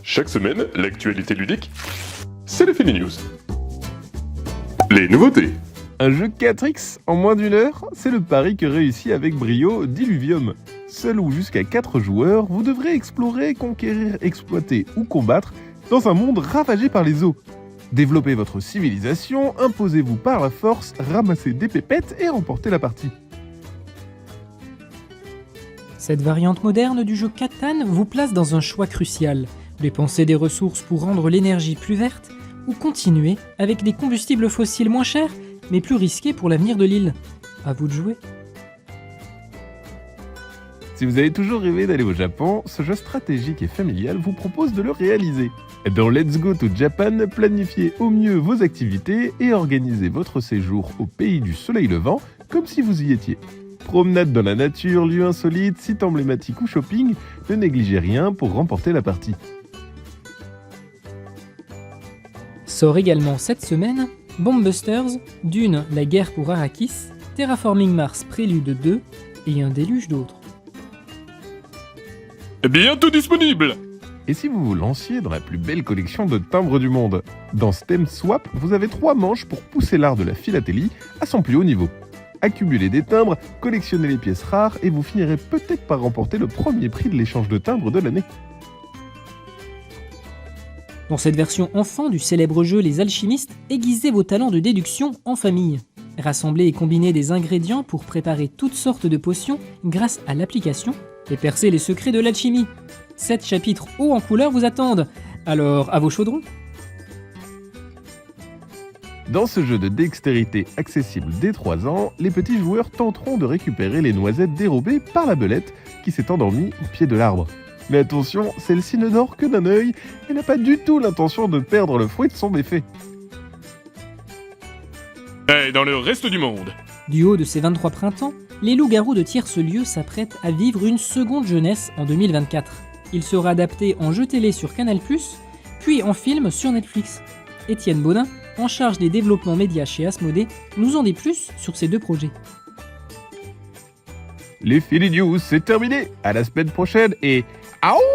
Chaque semaine, l'actualité ludique, c'est les Fini News. Les nouveautés. Un jeu 4X en moins d'une heure, c'est le pari que réussit avec brio Diluvium. Seul ou jusqu'à 4 joueurs, vous devrez explorer, conquérir, exploiter ou combattre dans un monde ravagé par les eaux. Développez votre civilisation, imposez-vous par la force, ramassez des pépettes et remportez la partie. Cette variante moderne du jeu Catan vous place dans un choix crucial. Dépenser des ressources pour rendre l'énergie plus verte ou continuer avec des combustibles fossiles moins chers mais plus risqués pour l'avenir de l'île. À vous de jouer. Si vous avez toujours rêvé d'aller au Japon, ce jeu stratégique et familial vous propose de le réaliser. Dans Let's Go to Japan, planifiez au mieux vos activités et organisez votre séjour au pays du soleil levant comme si vous y étiez. Promenade dans la nature, lieux insolites, sites emblématiques ou shopping, ne négligez rien pour remporter la partie. Sort également cette semaine Bombusters, Dune, la guerre pour Arrakis, Terraforming Mars Prélude 2 et un déluge d'autres. Bientôt disponible. Et si vous vous lanciez dans la plus belle collection de timbres du monde? Dans Stem Swap, vous avez 3 manches pour pousser l'art de la philatélie à son plus haut niveau. Accumulez des timbres, collectionnez les pièces rares et vous finirez peut-être par remporter le premier prix de l'échange de timbres de l'année. Dans cette version enfant du célèbre jeu Les Alchimistes, aiguisez vos talents de déduction en famille. Rassemblez et combinez des ingrédients pour préparer toutes sortes de potions grâce à l'application et percez les secrets de l'alchimie. 7 chapitres hauts en couleur vous attendent, alors à vos chaudrons. Dans ce jeu de dextérité accessible dès 3 ans, les petits joueurs tenteront de récupérer les noisettes dérobées par la belette qui s'est endormie au pied de l'arbre. Mais attention, celle-ci ne dort que d'un œil et n'a pas du tout l'intention de perdre le fruit de son méfait. Et dans le reste du monde. Du haut de ces 23 printemps, les loups-garous de tierce lieu s'apprêtent à vivre une seconde jeunesse en 2024. Il sera adapté en jeu télé sur Canal+, puis en film sur Netflix. Étienne Baudin, en charge des développements médias chez Asmodée, nous en dit plus sur ces 2 projets. Les Fini News, c'est terminé. À la semaine prochaine et... Aouh!